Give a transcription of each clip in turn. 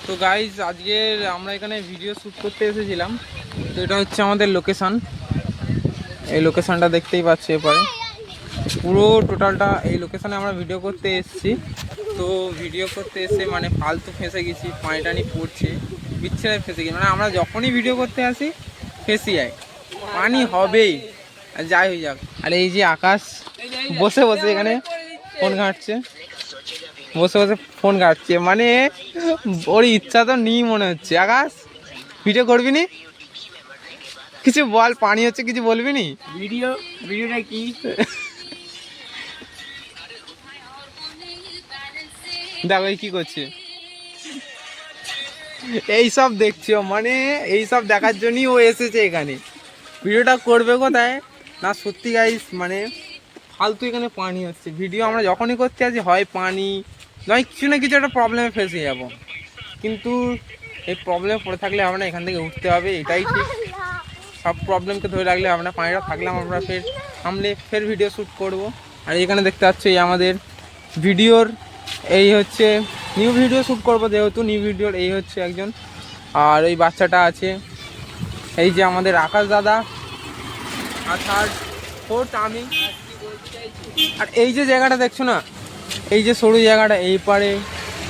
তো গাইজ আজকে আমরা এখানে ভিডিও শ্যুট করতে এসেছিলাম। তো এটা হচ্ছে আমাদের লোকেশন। এই লোকেশনটা দেখতেই পাচ্ছি, এরপরে পুরো টোটালটা এই লোকেশনে আমরা ভিডিও করতে এসেছি। তো ভিডিও করতে এসে মানে ফালতু ফেঁসে গেছি, পানি টানি পড়ছে, বিচ্ছেড়ে ফেঁসে গেছি। মানে আমরা যখনই ভিডিও করতে আসি ফেঁসে যাই, পানি হবেই, যাই হয়ে যাক। আর এই যে আকাশ বসে বসে এখানে ফোন ঘাঁটছে, বসে বসে ফোন ঘাঁটছে, মানে ওর ইচ্ছা তো নেই মনে হচ্ছে। আকাশ ভিডিও করবি নি? কিছু বল, পানি হচ্ছে কিছু বলবি নি? ভিডিওটা কি? দেখো এই কি করছে, এইসব দেখছো, মানে এইসব দেখার জন্যই ও এসেছে এখানে। ভিডিওটা করবে কোথায় না? সত্যি গাইস, মানে ফালতু এখানে পানি হচ্ছে। ভিডিও আমরা যখনই করতে আসি হয় পানি নয় কিছু না কিছু একটা প্রবলেমে ফেসে যাব, কিন্তু এই প্রবলেমে পড়ে থাকলে আমরা এখান থেকে উঠতে হবে, এটাই ঠিক। সব প্রবলেমকে ধরে রাখলে আমরা, পানিটা থাকলাম আমরা ফের সামলে ফের ভিডিও শ্যুট করব। আর এখানে দেখতে পাচ্ছ এই আমাদের ভিডিওর, এই হচ্ছে নিউ ভিডিও শ্যুট করবো, যেহেতু নিউ ভিডিওর এই হচ্ছে একজন, আর ওই বাচ্চাটা আছে, এই যে আমাদের আকাশ দাদা, আর থার্ড ফোর্থ আমি। আর এই যে জায়গাটা দেখছো না, এই যে সরু জায়গাটা এই পারে,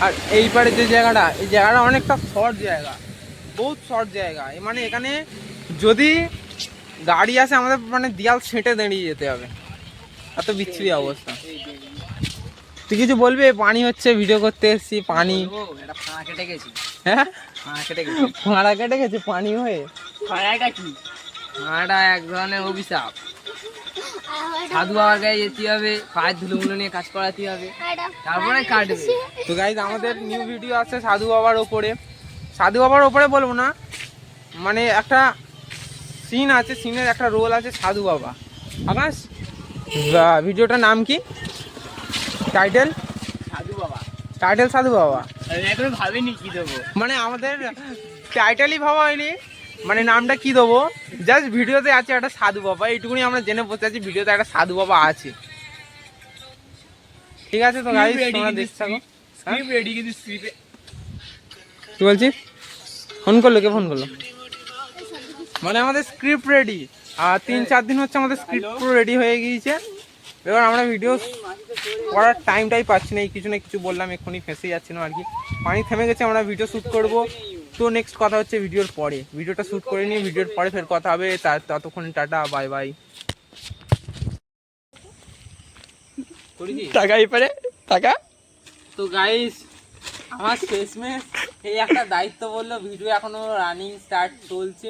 আর এই পারে যে জায়গাটা, এই জায়গাটা অনেকটা শর্ট জায়গা, বহুত শর্ট জায়গা। মানে এখানে যদি গাড়ি আসে আমাদের মানে দেয়াল ছেঁটে দাঁড়িয়ে যেতে হবে, এত বিচ্ছিরি অবস্থা। তুই কিছু বলবি? পানি হচ্ছে, ভিডিও করতে এসেছি, পানি ফাঁড়া কেটে গেছি। হ্যাঁ, ফাঁড়া কেটে গেছি। ফাঁড়া কেটে গেছে পানি হয়ে। ফাঁড়াটা কি? ফাঁড়াটা এক ধরনের অভিশাপ। সাধু বাবার গায়ে যেতে হবে, পায়ের ধুলোগুলো নিয়ে কাজ করাতে হবে, তারপরে কাটবে। তো গাইজ আমাদের নিউ ভিডিও আছে সাধু বাবার ওপরে। সাধু বাবার ওপরে বলবো না, মানে একটা সিন আছে, সিনের একটা রোল আছে সাধু বাবা। আকাশ, ভিডিওটার নাম কি? টাইটেল সাধু বাবা। টাইটেল সাধু বাবা। আমি এখনো ভাবিনি কি দেবো। মানে আমাদের টাইটেলই ভাবা হয়নি, মানে নামটা কি দেবো। জাস্ট ভিডিওতে আছে একটা সাধু বাবা, এইটুকুনি আমরা জেনে বসে আছি ভিডিওতে একটা সাধু বাবা আছে। ঠিক আছে, তো গাইস তোমরা দেখতে থাকো। স্ক্রিপ্ট রেডি, কিন্তু স্ক্রিপ্টে কি বলছিস? ফোন করলো, কে ফোন করলো? মানে আমাদের স্ক্রিপ্ট রেডি, আর 3-4 দিন হচ্ছে আমাদের স্ক্রিপ্ট পুরো রেডি হয়ে গিয়েছে। এবার আমরা ভিডিও করার টাইমটাই পাচ্ছি না, এই কিছু না কিছু বললাম, এক্ষুনি ফেঁসে যাচ্ছিলাম আর কি। পানি থেমে গেছে, আমরা ভিডিও শ্যুট করব। তো নেক্সট কথা হচ্ছে ভিডিওর পরে, ভিডিওটা শ্যুট করে নিয়ে ভিডিওর পরে ফের কথা হবে। ততক্ষণ টাটা, বাই বাই। টাকা এপারে টাকা। তো গাইস আমার শেষমেশ এই একটা দায়িত্ব বললো, ভিডিও এখনো রানিং স্টার্ট চলছে।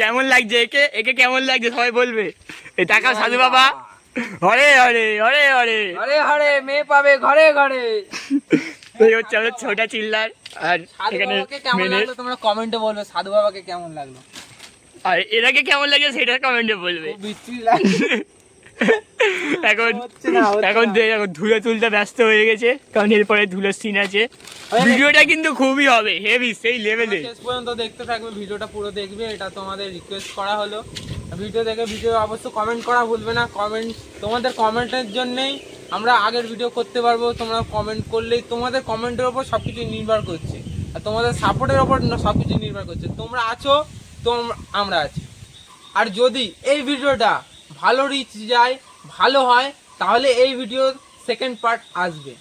কেমন লাগছে একে? একে কেমন লাগছে সবাই বলবে। এই টাকা সাধু বাবা, হরে হরে হরে হরে হরে হরে মেয়ে পাবে ঘরে ঘরে। এই হচ্ছে আমাদের ছোটা চিল্লার। আর সাধু এখানে বাবাকে কেমন লাগলো তোমরা কমেন্টে বলবে, সাধু বাবাকে কেমন লাগলো, আর এরাকে কেমন লাগছে সেটা কমেন্টে বলবে। খুব বিচ্ছিরি লাগছে। এখন হচ্ছে না। এখন ধুলো তুলতে ব্যস্ত হয়ে গেছে, কারণ এরপরে ধুলোর সিন আছে। ভিডিওটা কিন্তু খুবই হবে হেভি, সেই লেভেলে। শেষ পর্যন্ত দেখতে থাকবে, ভিডিওটা পুরো দেখবে, এটা তোমাদের রিকোয়েস্ট করা হলো। ভিডিও দেখে ভিডিও অবশ্যই কমেন্ট করা ভুলবে না। কমেন্ট, তোমাদের কমেন্টের জন্যই আমরা আগের ভিডিও করতে পারবো। তোমরা কমেন্ট করলেই, তোমাদের কমেন্টের ওপর সব কিছু নির্ভর করছে, আর তোমাদের সাপোর্টের ওপর সব কিছু নির্ভর করছে। তোমরা আছো তো আমরা আছি। আর যদি এই ভিডিওটা ভালো রিচ যায়, ভালো হয়, তাহলে এই ভিডিওর সেকেন্ড পার্ট আসবে।